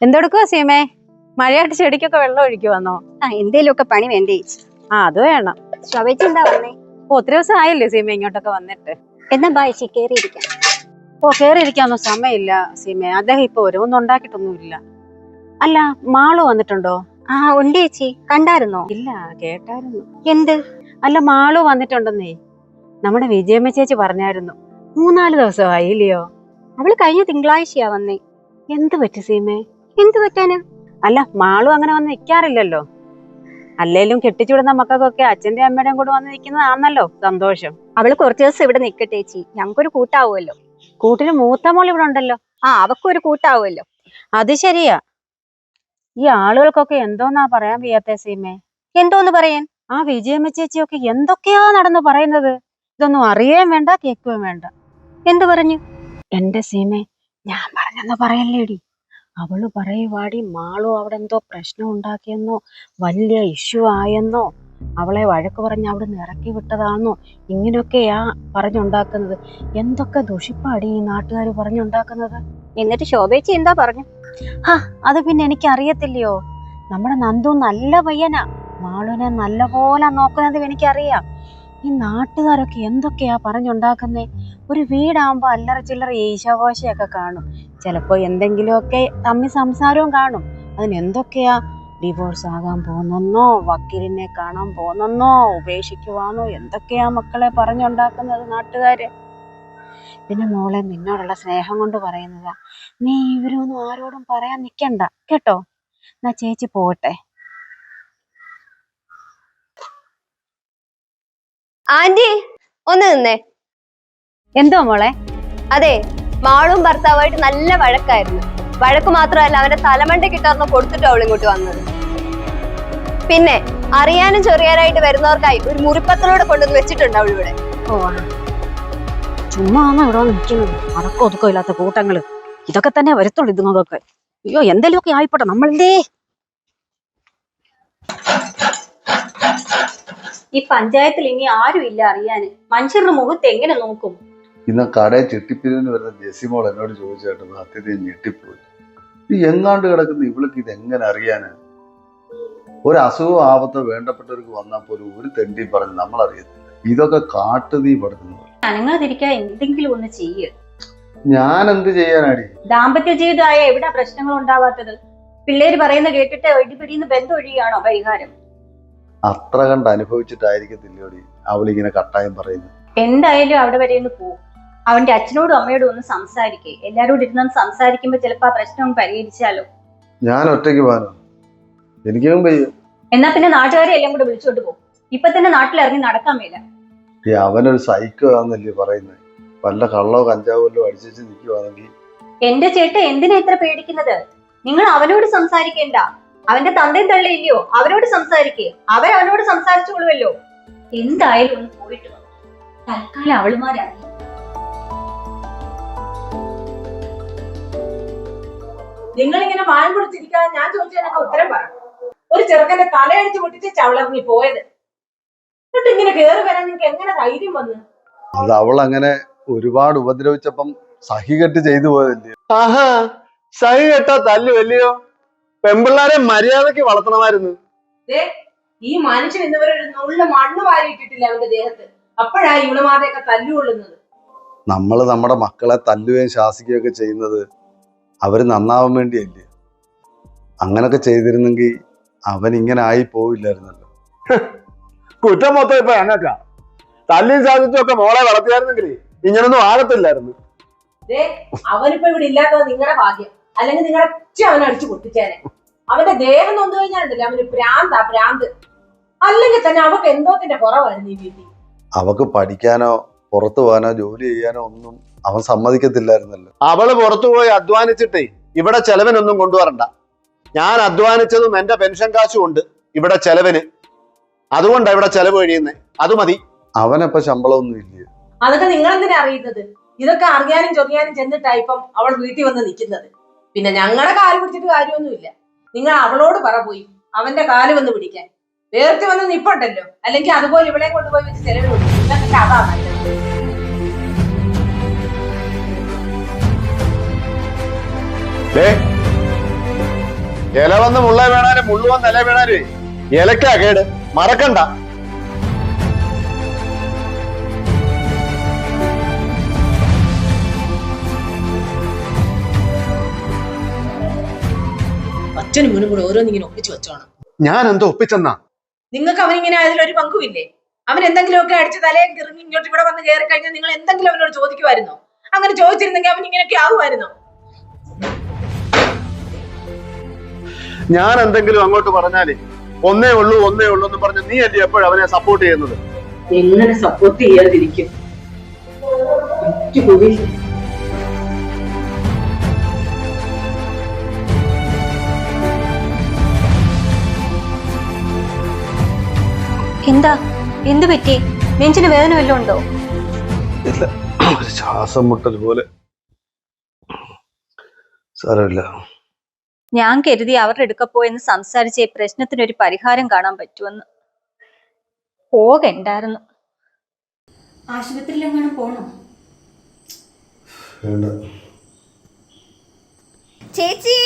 എന്തെടുക്കുവാ സീമേ? മഴയായിട്ട് ചെടിക്കൊക്കെ വെള്ളം ഒഴിക്കുവാന്നോ? എന്തേലുമൊക്കെ പണി വേണ്ടേ? അത് വേണം. ശോഭേച്ചി എന്താ വന്നേ? ഒത്തിരി ദിവസം ആയില്ലേ സീമ ഇങ്ങോട്ടൊക്കെ വന്നിട്ട്? എന്നാ ബായിച്ചി കേറിയിരിക്കാം. കേറിയിരിക്കാനൊന്നും സമയമില്ല സീമേ. അദ്ദേഹം ഇപ്പൊ ഓരോന്നും ഉണ്ടാക്കിയിട്ടൊന്നുമില്ല. അല്ല, മാളു വന്നിട്ടുണ്ടോ? ഉണ്ട് ചേച്ചി. കണ്ടായിരുന്നോ? ഇല്ല, കേട്ടായിരുന്നു. എന്ത്? അല്ല, മാളു വന്നിട്ടുണ്ടെന്നേ നമ്മുടെ വിജയമ്മ ചേച്ചി പറഞ്ഞായിരുന്നു. 3-4 ദിവസമായി ഇല്ലയോ? അവള് കഴിഞ്ഞ തിങ്കളാഴ്ചയാ വന്നേ. എന്ത് പറ്റി സീമേ? എന്ത് പറ്റാന്? അല്ല, മാളു അങ്ങനെ വന്ന് നിൽക്കാറില്ലല്ലോ. അല്ലേലും കെട്ടിച്ചുവിടുന്ന മക്കൾക്കൊക്കെ അച്ഛന്റെ അമ്മയുടെയും കൂടെ വന്ന് നിൽക്കുന്നതാണല്ലോ സന്തോഷം. അവള് കുറച്ചു ദിവസം ഇവിടെ നിക്കട്ടെ ചേച്ചി, ഞങ്ങൾക്കൊരു കൂട്ടാവുമല്ലോ. കൂട്ടിന് മൂത്ത മോൾ ഇവിടെ ഉണ്ടല്ലോ. അവക്കൊരു കൂട്ടാവുമല്ലോ. അത് ശരിയാ. ഈ ആളുകൾക്കൊക്കെ എന്തോന്നാ പറയാൻ വയ്യാത്ത സീമേ? എന്തോന്ന് പറയാൻ? ആ വിജയമ്മ ചേച്ചിയൊക്കെ എന്തൊക്കെയാ നടന്ന് പറയുന്നത്. ഇതൊന്നും അറിയുകയും വേണ്ട, കേൾക്കുകയും വേണ്ട. എന്ത് പറഞ്ഞു? എന്റെ സീമേ, ഞാൻ പറഞ്ഞെന്ന് പറയല്ലേടി. അവള് പറയുവാടി, മാളു അവിടെ എന്തോ പ്രശ്നം ഉണ്ടാക്കിയെന്നോ, വലിയ ഇഷ്യൂ ആയെന്നോ, അവളെ വഴക്ക് പറഞ്ഞ് അവിടെ നിന്ന് ഇറക്കി വിട്ടതാണെന്നോ, ഇങ്ങനെയൊക്കെയാ പറഞ്ഞുണ്ടാക്കുന്നത്. എന്തൊക്കെ ദുഷിപ്പാടി ഈ നാട്ടുകാർ പറഞ്ഞുണ്ടാക്കുന്നത്. എന്നിട്ട് ശോഭേച്ചി എന്താ പറഞ്ഞു? അത് പിന്നെ എനിക്ക് അറിയത്തില്ലയോ. നമ്മുടെ നന്ദു നല്ല പയ്യനാ, മാളുവിനെ നല്ല പോലെ നോക്കുന്നത് എനിക്കറിയാം. ഈ നാട്ടുകാരൊക്കെ എന്തൊക്കെയാ പറഞ്ഞുണ്ടാക്കുന്നേ. ഒരു വീടാകുമ്പോ അല്ലറ ചില്ലറ ഈശാഘോഷയൊക്കെ കാണും, ചിലപ്പോ എന്തെങ്കിലുമൊക്കെ തമ്മി സംസാരവും കാണും. അതിനെന്തൊക്കെയാ, ഡിവോഴ്സ് ആകാൻ പോകുന്നെന്നോ, വക്കീലിനെ കാണാൻ പോകുന്നെന്നോ, ഉപേക്ഷിക്കുവാന്നോ, എന്തൊക്കെയാ മക്കളെ പറഞ്ഞുണ്ടാക്കുന്നത് നാട്ടുകാര്. പിന്നെ മോളെ, നിന്നോടുള്ള സ്നേഹം കൊണ്ട് പറയുന്നതാ, നീ ഇവരൊന്നും ആരോടും പറയാൻ നിക്കണ്ട കേട്ടോ. എന്നാ ചേച്ചി പോട്ടെ. ആന്റി ഒന്ന് നിന്നേ. എന്തോ മോളെ? അതെ, മാളും ഭർത്താവായിട്ട് നല്ല വഴക്കായിരുന്നു. വഴക്ക് മാത്രമല്ല, അവന്റെ തലമണ്ട കിട്ടാർന്ന് കൊടുത്തിട്ട് അവൾ ഇങ്ങോട്ട് വന്നത്. പിന്നെ അറിയാനും ചൊറിയാനായിട്ട് വരുന്നവർക്കായി ഒരു മുറിപ്പത്തിലൂടെ കൊണ്ടുവന്ന് വെച്ചിട്ടുണ്ട് അവൾ ഇവിടെ. ചുമ്മാ ഇവിടെ നിൽക്കുന്നത്. അടക്കം ഒതുക്കം ഇല്ലാത്ത കൂട്ടങ്ങള് ഇതൊക്കെ തന്നെ വരുത്തുള്ളൂ ഇതുങ്ങൾക്കൊക്കെ. അയ്യോ, എന്തെങ്കിലുമൊക്കെ ആയിപ്പോട്ടെ നമ്മളല്ലേ. ഈ പഞ്ചായത്തിൽ ഇനി ആരും ഇല്ല അറിയാന്. മനുഷ്യരുടെ മുഖത്ത് എങ്ങനെ നോക്കും? ഇന്ന് കടയിൽ ചിട്ടിപ്പിരിവിന് വരുന്ന ജെസിമോൾ എന്നോട് ചോദിച്ചായിട്ട് സത്യത്തിൽ ഞെട്ടിപ്പോയി. ഈ എങ്ങാണ്ട് കിടക്കുന്ന ഇവൾക്ക് ഇതെങ്ങനെ അറിയാന്? ഒരു അസുഖം ആപത്തോ വേണ്ടപ്പെട്ടവർക്ക് വന്നാൽ പോലും ഒരു തെണ്ടി പറഞ്ഞ് നമ്മൾ അറിയത്തില്ല. ഇതൊക്കെ കാട്ടുതീ പടുത്തുന്നു. അനങ്ങാതിരിക്കാൻ എന്തെങ്കിലും ഒന്ന് ചെയ്യ്. ഞാൻ എന്ത് ചെയ്യാനാടി? ദാമ്പത്യ ജീവിതമായ എവിടെ പ്രശ്നങ്ങൾ ഉണ്ടാവാത്തത്? പിള്ളേര് പറയുന്ന കേട്ടിട്ട് ഒഴിപിടിന്ന് ബന്ധം ഒഴിയാണോ പരിഹാരം? അത്ര കണ്ട് അനുഭവിച്ചിട്ടായിരിക്കത്തില്ലോടി അവളിങ്ങനെ കട്ടായം പറയുന്നത്. എന്തായാലും അവിടെ വരെ ഒന്ന് പോകും. അവന്റെ അച്ഛനോടും അമ്മയോടും ഒന്ന് സംസാരിക്കേ. എല്ലാരോടും ഇരുന്ന് സംസാരിക്കുമ്പോ ചിലപ്പോ ആ പ്രശ്നം പരിഹരിച്ചാലോ. ഞാൻ ഒറ്റയ്ക്ക് പോകാനോ? എനിക്കും വയ്യ. എന്നാ പിന്നെ നാട്ടുകാരെ എല്ലാം കൂടെ വിളിച്ചോണ്ട് പോകും. ഇപ്പൊ തന്നെ നാട്ടിലിറങ്ങി നടക്കാൻ മേല. അവനൊരു സൈക്കോ ആണെന്നല്ലേ പറയുന്നത്. വല്ല കള്ളോ കഞ്ചാവോ വല്ലോ അടിച്ചു നിൽക്കുവാണെങ്കിൽ. എന്റെ ചേട്ടൻ എന്തിനാ ഇത്ര പേടിക്കുന്നത്? നിങ്ങൾ അവനോട് സംസാരിക്കേണ്ട. അവന്റെ തന്തയും തള്ളയില്ലയോ, അവരോട് സംസാരിക്കേ. അവനോട് സംസാരിച്ചോളുമല്ലോ. എന്തായാലും ഒന്ന് പോയിട്ട് വന്നു. തൽക്കാലം അവളുമാരായി. നിങ്ങളിങ്ങനെ വായം കൊടുത്തിരിക്കാതെ ഞാൻ ചോദിച്ചതിനൊക്കെ ഉത്തരം പറ. ഒരു ചെറുക്കന്റെ തലയടിച്ച് പൊട്ടിച്ച് ചവളർന്നി പോയത് എന്നിട്ട് ഇങ്ങനെ കേറി വരാൻ നിങ്ങൾക്ക് എങ്ങനെ ധൈര്യം വന്നു? അത് അവൾ അങ്ങനെ ഒരുപാട് ഉപദ്രവിച്ചപ്പം സഹികെട്ട് ചെയ്തു പോയതല്ലേ. സഹി കെട്ടാ തല്ലുവല്ലയോ? പെമ്പിള്ളാരെ മര്യാദക്ക് വളർത്തണമായിരുന്നു. ഈ മനുഷ്യൻ ഇന്നുവരെ ഒരു നുള്ള മണ്ണ് വാരിയിട്ടിട്ടില്ല അവന്റെ ദേഹത്ത്. അപ്പോഴാ ഇവളുമാരെയൊക്കെ തല്ലുകൊള്ളുന്നത്. നമ്മള് നമ്മുടെ മക്കളെ തല്ലുകയും ശാസിക്കുകയൊക്കെ ചെയ്യുന്നത് അവര് നന്നാവാൻ വേണ്ടിയല്ലേ. അങ്ങനൊക്കെ ചെയ്തിരുന്നെങ്കിൽ അവൻ ഇങ്ങനെ ആയി പോവില്ലായിരുന്നല്ലോ. കുറ്റം മൊത്തം ഇപ്പൊ ഞങ്ങൾക്കാ. തല്ലിയും സാധിച്ചും ഒക്കെ മോളെ വളർത്തിയായിരുന്നെങ്കിൽ ഇങ്ങനൊന്നും ആകത്തില്ലായിരുന്നു. അവനിപ്പോ ഇവിടെ ഇല്ലാത്തത് നിങ്ങളുടെ ഭാഗ്യം. അല്ലെങ്കിൽ നിങ്ങളുടെ അവനെ അടിച്ചു പൊട്ടിച്ചേനെ. അവന്റെ ദേഹം നൊന്നു കഴിഞ്ഞാലുണ്ടല്ലോ അവന് ഭ്രാന്ത്. അല്ലെങ്കിൽ തന്നെ അവക്ക് എന്തോത്തിന്റെ കുറവായിരുന്നു ഈ വീട്ടിൽ. അവക്ക് പഠിക്കാനോ പുറത്തു പോകാനോ ജോലി ചെയ്യാനോ ഒന്നും അവൻ സമ്മതിക്കത്തില്ലായിരുന്നല്ലോ. അവള് പുറത്തുപോയി അധ്വാനിച്ചിട്ടേ ഇവിടെ ചെലവിനൊന്നും കൊണ്ടുവരണ്ട. ഞാൻ അധ്വാനിച്ചതും എന്റെ പെൻഷൻ കാശും ഉണ്ട് ഇവിടെ ചെലവിന്. അതുകൊണ്ടാ ഇവിടെ ചെലവ് കഴിയുന്നേ. അത് മതി. അവനപ്പോ ശമ്പളമൊന്നും ഇല്ല. അതൊക്കെ നിങ്ങളെന്തിനാ അറിയുന്നത്? ഇതൊക്കെ അറിയാനും ചൊറിയാനും ചെന്നിട്ടാ ഇപ്പം അവൾ വീട്ടിൽ വന്ന് നിൽക്കുന്നത്. പിന്നെ ഞങ്ങളുടെ കാല് പിടിച്ചിട്ട് കാര്യമൊന്നുമില്ല. നിങ്ങൾ അവളോട് പറ പോയി അവന്റെ കാല് വന്ന് പിടിക്കാൻ. വേർത്തി വന്ന് നിപ്പുണ്ടല്ലോ. അല്ലെങ്കിൽ അതുപോലെ ഇവിടെ കൊണ്ടുപോയി വെച്ച് ചെലവിന് കൊടുക്കും. ഇതൊക്കെ അതാ നല്ലത്. ഇല വന്ന് മുള്ള വീണാലും മുള്ളു വന്ന് ഇല വീണാലും ഇലക്കാ കേട്, മറക്കണ്ട. അച്ഛനും മുനും കൂടെ ഓരോന്നിങ്ങനെ ഒപ്പിച്ചു വെച്ചോണം. ഞാൻ എന്തോ ഒപ്പിച്ചെന്നാ? നിങ്ങൾക്ക് അവനിങ്ങനെ അതിലൊരു പങ്കുമില്ലേ? അവൻ എന്തെങ്കിലുമൊക്കെ അടിച്ച് തലയും കിറങ്ങി ഇങ്ങോട്ട് ഇവിടെ വന്ന് കയറി കഴിഞ്ഞാൽ നിങ്ങൾ എന്തെങ്കിലും അവനോട് ചോദിക്കുമായിരുന്നോ? അങ്ങനെ ചോദിച്ചിരുന്നെങ്കിൽ അവൻ ഇങ്ങനെയൊക്കെ ആകുമായിരുന്നോ? ഞാൻ എന്തെങ്കിലും അങ്ങോട്ട് പറഞ്ഞാലേ ഒന്നേ ഉള്ളൂ എന്ന് പറഞ്ഞ് നീ അല്ലേ എപ്പോഴും അവനെ സപ്പോർട്ട് ചെയ്യുന്നത്? എങ്ങനെ സപ്പോർട്ട് ചെയ്യാതിരിക്കും? എന്താ, എന്ത് പറ്റി? നെഞ്ചിന് വേദന വല്ലതും ഉണ്ടോ? ഇല്ല, ഒരു ശ്വാസം മുട്ടൽ പോലെ. സാരമില്ല. ഞാൻ കരുതി അവരുടെ എടുക്കപ്പോയെന്ന് സംസാരിച്ച് ഈ പ്രശ്നത്തിനൊരു പരിഹാരം കാണാൻ പറ്റുമെന്ന്. പോകണ്ടായിരുന്നു. ആശുപത്രിയിലെങ്ങാനും പോണോ? വേണ്ട. ചേച്ചി